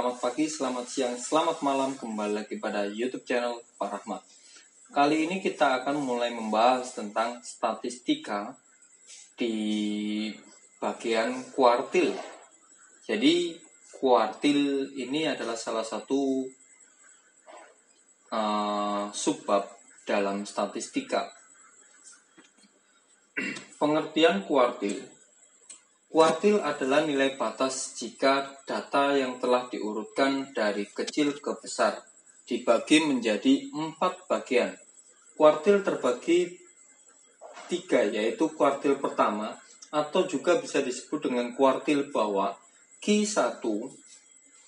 Selamat pagi, selamat siang, selamat malam. Kembali lagi pada YouTube channel Pak Rahmat. Kali ini kita akan mulai membahas tentang statistika di bagian kuartil. Jadi kuartil ini adalah salah satu subbab dalam statistika. Pengertian kuartil. Kuartil adalah nilai batas jika data yang telah diurutkan dari kecil ke besar dibagi menjadi 4 bagian. Kuartil terbagi 3, yaitu kuartil pertama atau juga bisa disebut dengan kuartil bawah Q1,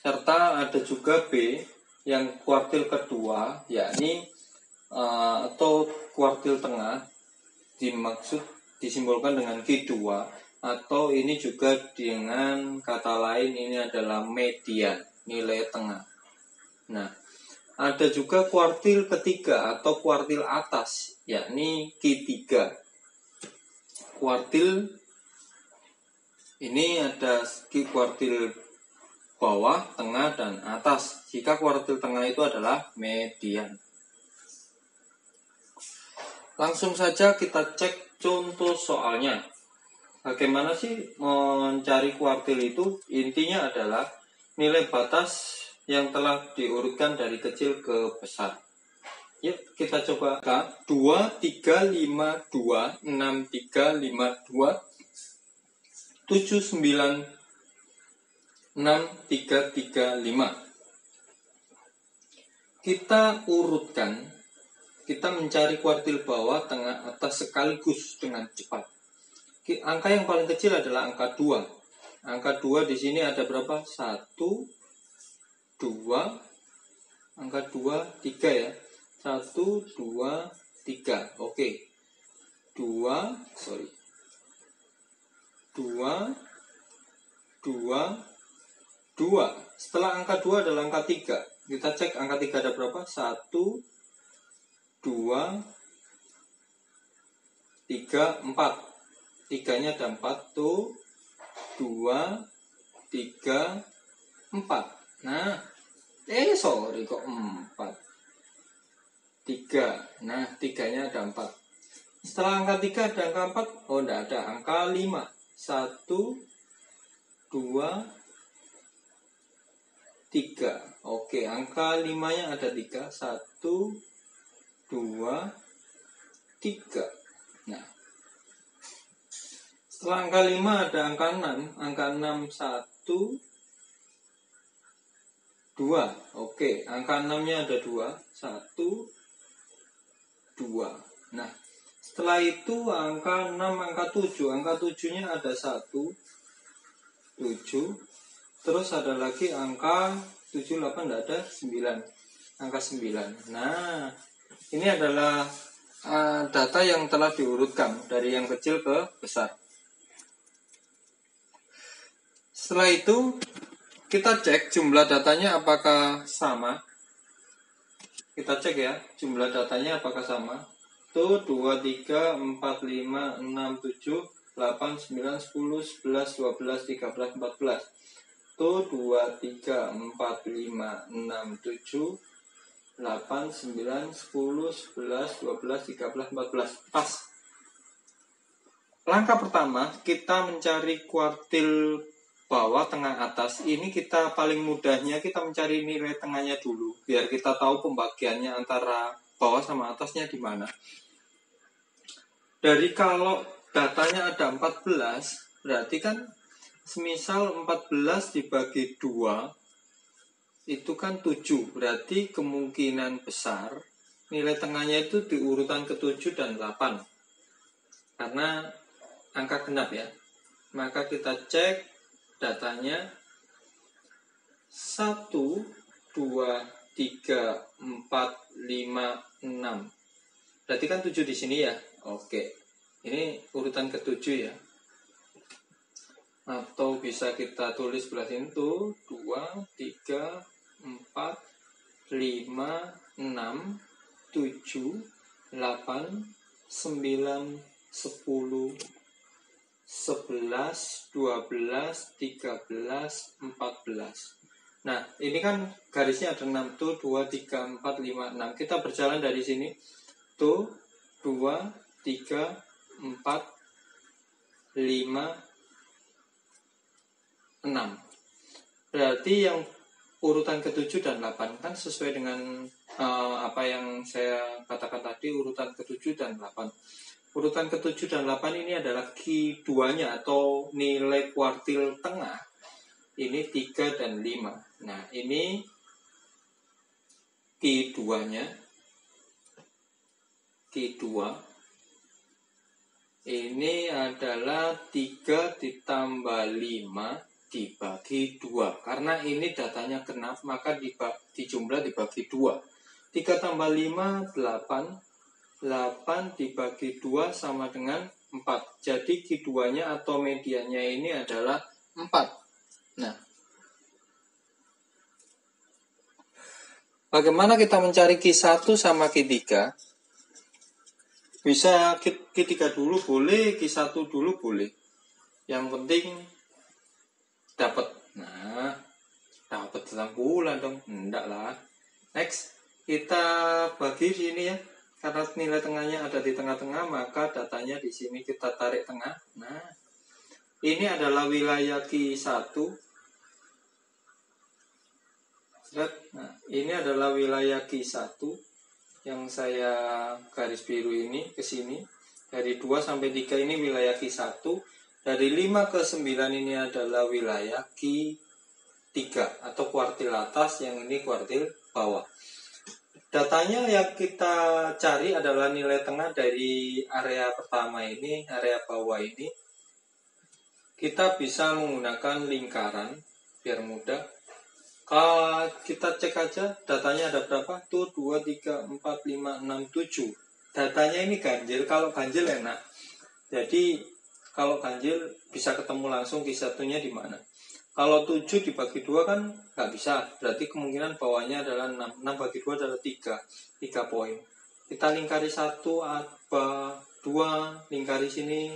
serta ada juga B yang kuartil kedua, yakni atau kuartil tengah disimbolkan dengan Q2, atau ini juga dengan kata lain ini adalah median, nilai tengah. Nah, ada juga kuartil ketiga atau kuartil atas, yakni Q3. Kuartil ini ada kuartil bawah, tengah, dan atas. Jika kuartil tengah itu adalah median. Langsung saja kita cek contoh soalnya. Bagaimana sih mencari kuartil itu? Intinya adalah nilai batas yang telah diurutkan dari kecil ke besar. Yuk kita coba. 2, 3, 5, 2, 6, 3, 5, 2, 7, 9, 6, 3, 3, 5. Kita urutkan, kita mencari kuartil bawah, tengah, atas sekaligus dengan cepat. Angka yang paling kecil adalah angka 2. Angka 2 di sini ada berapa? 1, 2, angka 2, 3 ya. 1, 2, 3. Oke. 2, 2, 2. Setelah angka 2 adalah angka 3. Kita cek angka 3 ada berapa? 1, 2, 3, 4. 3-nya ada 4 tuh. 2, 3, 4. Nah, kok 4. 3. Nah, 3-nya ada 4. Setelah angka 3 ada angka 4. Oh, enggak ada. Angka 5. 1, 2, 3. Oke, angka 5-nya ada 3. 1, 2, 3. Nah, setelah angka 5 ada angka 6. Angka 6, 1, 2. Oke, angka 6-nya ada 2. 1, 2. Nah, setelah itu angka 6, angka 7. Angka 7-nya ada 1, 7. Terus ada lagi angka 7, 8, tidak ada 9. Angka 9. Nah, ini adalah data yang telah diurutkan dari yang kecil ke besar. Setelah itu kita cek jumlah datanya apakah sama. Kita cek ya, jumlah datanya apakah sama. Tuh 2, 3, 4, 5, 6, 7, 8, 9, 10, 11, 12, 13, 14. Tuh 2, 3, 4, 5, 6, 7, 8, 9, 10, 11, 12, 13, 14. Pas. Langkah pertama, kita mencari kuartil bawah, tengah, atas. Ini kita paling mudahnya kita mencari nilai tengahnya dulu, biar kita tahu pembagiannya antara bawah sama atasnya di mana. Dari kalau datanya ada 14, berarti kan semisal 14 dibagi 2 itu kan 7. Berarti kemungkinan besar nilai tengahnya itu di urutan ke-7 dan 8. Karena angka genap ya. Maka kita cek datanya 1, 2, 3, 4, 5, 6. Berarti kan 7 di sini ya. Oke. Ini urutan ke-7 ya. Atau bisa kita tulis sebelah sini tuh 2, 3, 4, 5, 6, 7, 8, 9, 10, 11, 12, 13, 14. Nah, ini kan garisnya ada 6 tuh, 2, 3, 4, 5, 6. Kita berjalan dari sini. Tuh, 2, 3, 4, 5, 6. Berarti yang urutan ke-7 dan 8 kan sesuai dengan apa yang saya katakan tadi, urutan ke-7 dan 8. Urutan ke-7 dan 8 ini adalah Q2-nya atau nilai kuartil tengah. Ini 3 dan 5. Nah, ini Q2-nya. Q2 ini adalah 3 ditambah 5 dibagi 2. Karena ini datanya genap, maka dijumlah dibagi 2. 3 tambah 5, 8. 8 dibagi 2 sama dengan 4. Jadi Q2-nya atau mediannya ini adalah 4. Nah, bagaimana kita mencari Q1 sama Q3? Bisa Q3 dulu boleh, Q1 dulu boleh. Yang penting dapat. Nah, dapat 8 bulan dong. Enggak lah. Next, kita bagi sini ya. Karena nilai tengahnya ada di tengah-tengah, maka datanya di sini kita tarik tengah. Nah, ini adalah wilayah Q1. Nah, ini adalah wilayah Q1 yang saya garis biru ini ke sini. Dari 2 sampai 3 ini wilayah Q1. Dari 5 ke 9 ini adalah wilayah Q3 atau kuartil atas, yang ini kuartil bawah. Datanya yang kita cari adalah nilai tengah dari area pertama ini, area bawah ini. Kita bisa menggunakan lingkaran biar mudah. Kalau kita cek aja datanya ada berapa? Tuh 2, 3, 4, 5, 6, 7. Datanya ini ganjil. Kalau ganjil enak. Jadi kalau ganjil bisa ketemu langsung Q1-nya di mana. Kalau 7 dibagi 2 kan nggak bisa. Berarti kemungkinan bawahnya adalah 6. 6 bagi 2 adalah 3. 3 poin. Kita lingkari 1, 2, lingkari sini.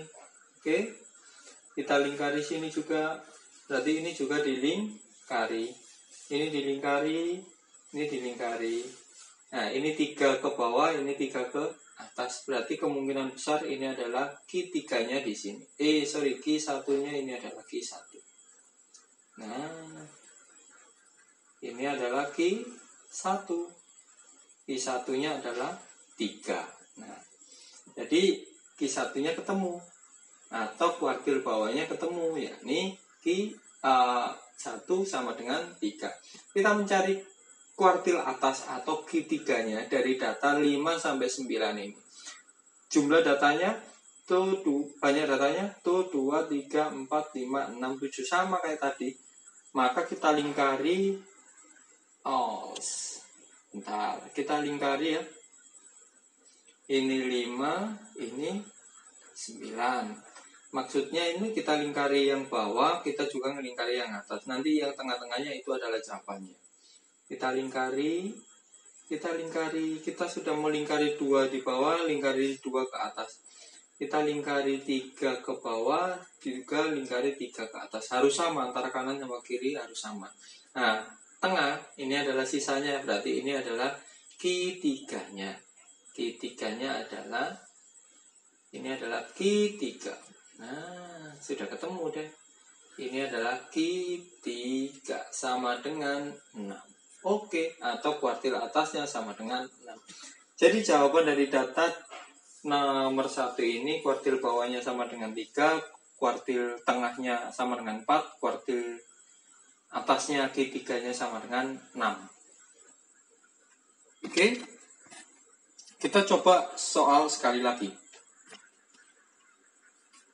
Oke. Kita lingkari sini juga. Berarti ini juga dilingkari. Ini dilingkari, ini dilingkari. Nah, ini 3 ke bawah, ini 3 ke atas. Berarti kemungkinan besar ini adalah Q3-nya di sini. Q1-nya ini adalah Q1. Nah, ini adalah Q1. Q1-nya adalah 3. Nah, jadi Q1-nya ketemu. Atau kuartil bawahnya ketemu, yakni Q1 sama dengan 3. Kita mencari kuartil atas atau Q3-nya dari data 5 sampai 9 ini. Jumlah datanya tuh banyak datanya tuh 2, 3, 4, 5, 6, 7 sama kayak tadi. Maka kita lingkari bentar, kita lingkari ya. Ini 5, ini 9. Maksudnya ini kita lingkari yang bawah, kita juga melingkari yang atas. Nanti yang tengah-tengahnya itu adalah jawabannya. Kita lingkari. Kita sudah melingkari 2 di bawah, lingkari 2 ke atas. Kita lingkari 3 ke bawah, juga lingkari 3 ke atas. Harus sama, antara kanan sama kiri harus sama. Nah, tengah ini adalah sisanya, berarti ini adalah Q3-nya. Q3-nya adalah, ini adalah Q3. Nah, sudah ketemu deh. Ini adalah Q3 sama dengan 6. Oke, atau kuartil atasnya sama dengan 6. Jadi jawaban dari data nomor 1 ini, kuartil bawahnya sama dengan 3, kuartil tengahnya sama dengan 4, kuartil atasnya Q3-nya sama dengan 6. Oke. Kita coba soal sekali lagi.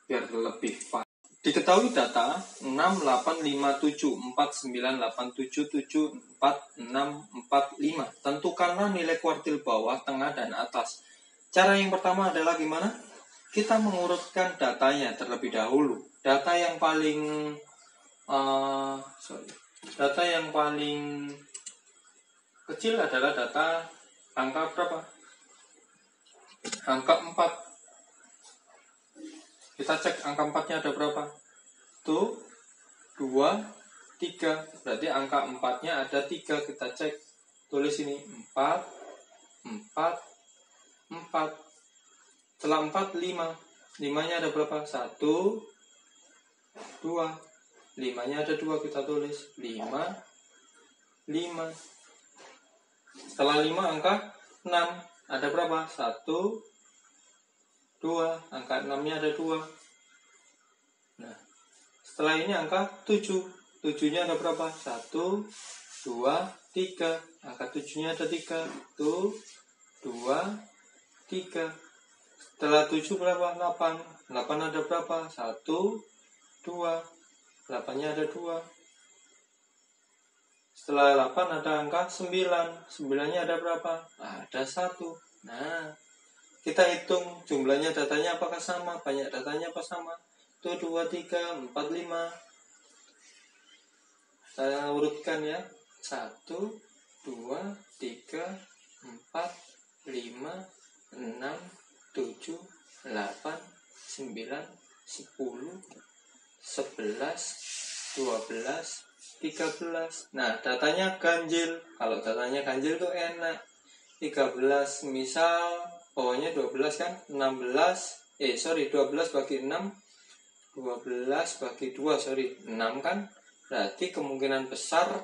Biar lebih pas. Diketahui data 6, 8, 5, 7, 4, 9, 8, 7, 7, 4, 6, 4, 5. Tentukanlah nilai kuartil bawah, tengah, dan atas. Cara yang pertama adalah gimana? Kita mengurutkan datanya terlebih dahulu. Data yang paling kecil adalah data angka berapa? Angka 4. Kita cek angka 4-nya ada berapa? Tuh, 2, 3. Berarti angka 4-nya ada 3. Kita cek. Tulis ini 4, 4, 4. Setelah 4, 5. 5-nya ada berapa? 1, 2. 5-nya ada 2. Kita tulis 5, 5. Setelah 5 angka 6. Ada berapa? 1, 2. Angka 6-nya ada 2. Nah, setelah ini angka 7. 7-nya ada berapa? 1, 2, 3. Angka 7-nya ada 3. 1, 2, 3. Setelah 7 berapa? 8. 8 ada berapa? 1, 2. 8-nya ada 2. Setelah 8 ada angka 9. 9-nya ada berapa? Ada 1. Nah, kita hitung jumlahnya, datanya apakah sama? Banyak datanya apa sama? 1, 2, 3, 4, 5. Saya urutkan ya. 1, 2, 3, 4, 5, 6, 7, 8, 9, 10, 11, 12, 13. Nah, datanya ganjil. Kalau datanya ganjil tuh enak. 13 misal bawahnya 12 kan? 12 bagi 6, 12 bagi 2, 6 kan? Berarti kemungkinan besar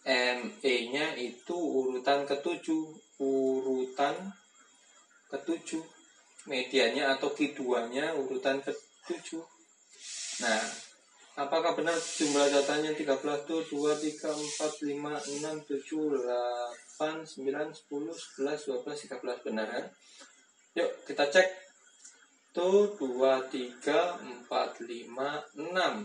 ME-nya itu urutan ke-7. Urutan ke-7. Mediannya atau Q2-nya urutan ke-7. Nah, apakah benar jumlah datanya 13 tuh 2, 3, 4, 5, 6, 7, 8, 9, 10, 11, 12, 13 benar kan? Yuk kita cek. Tuh 2, 3, 4, 5, 6.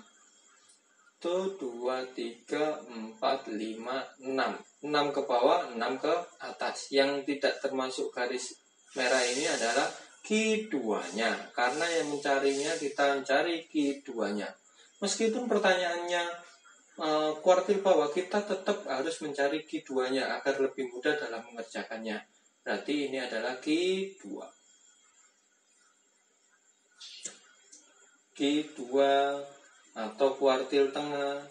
Tuh 2, 3, 4, 5, 6. 6 ke bawah, 6 ke atas. Yang tidak termasuk garis merah ini adalah Q2-nya. Karena yang mencarinya kita mencari Q2-nya. Meskipun pertanyaannya kuartil bawah, kita tetap harus mencari Q2-nya agar lebih mudah dalam mengerjakannya. Berarti ini adalah Q2. Q2 atau kuartil tengah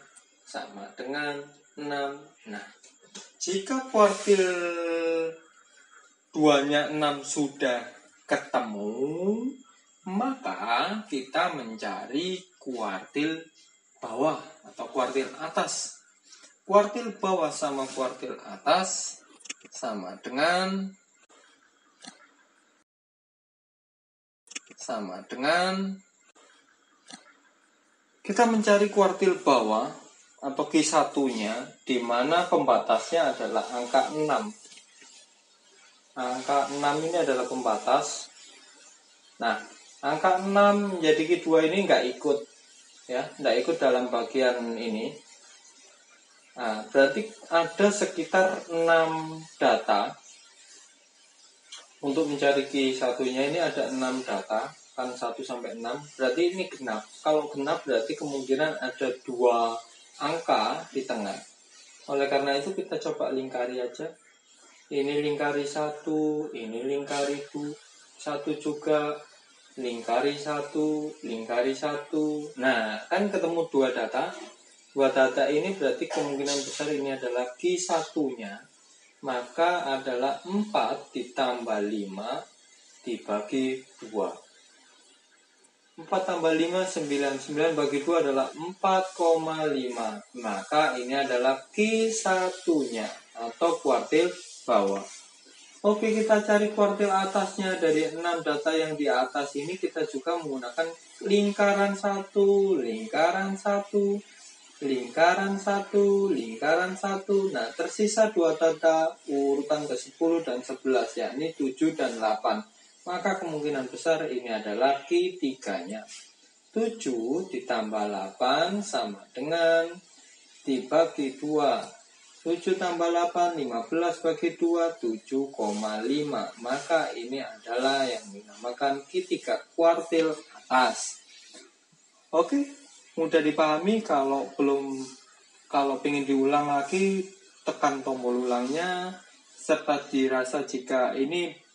sama dengan 6. Nah, jika kuartil 2-nya 6 sudah ketemu, maka kita mencari kuartil bawah atau kuartil atas. Kuartil bawah sama kuartil atas sama dengan kita mencari kuartil bawah atau Q1-nya di mana pembatasnya adalah angka 6. Angka 6 ini adalah pembatas. Nah, angka 6 menjadi Q2 ini nggak ikut ya, nggak ikut dalam bagian ini. Nah, berarti ada sekitar 6 data. Untuk mencari Q1-nya ini ada 6 data. Kan 1 sampai 6, berarti ini genap. Kalau genap berarti kemungkinan ada 2 angka di tengah. Oleh karena itu kita coba lingkari aja. Ini lingkari 1, ini lingkari 1 juga, lingkari 1, lingkari 1. Nah, kan ketemu 2 data. 2 data ini berarti kemungkinan besar ini adalah Q1-nya. Maka adalah 4 ditambah 5 dibagi 2. 4 tambah 5, 9 bagi 2 adalah 4,5. Maka ini adalah Q1-nya atau kuartil bawah. Oke, kita cari kuartil atasnya. Dari 6 data yang di atas ini kita juga menggunakan lingkaran 1, lingkaran 1, lingkaran 1, lingkaran 1. Nah, tersisa 2 data urutan ke-10 dan 11, yakni 7 dan 8. Maka kemungkinan besar ini adalah Q3-nya. 7 ditambah 8 sama dengan dibagi 2. 7 tambah 8, 15 bagi 2, 7,5. Maka ini adalah yang dinamakan Q3, kuartil atas. Oke, mudah dipahami. Kalau ingin diulang lagi, tekan tombol ulangnya. Serta dirasa jika ini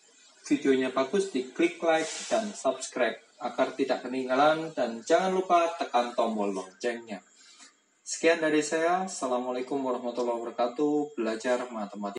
videonya bagus, diklik like dan subscribe agar tidak ketinggalan, dan jangan lupa tekan tombol loncengnya. Sekian dari saya. Assalamualaikum warahmatullahi wabarakatuh. Belajar matematika.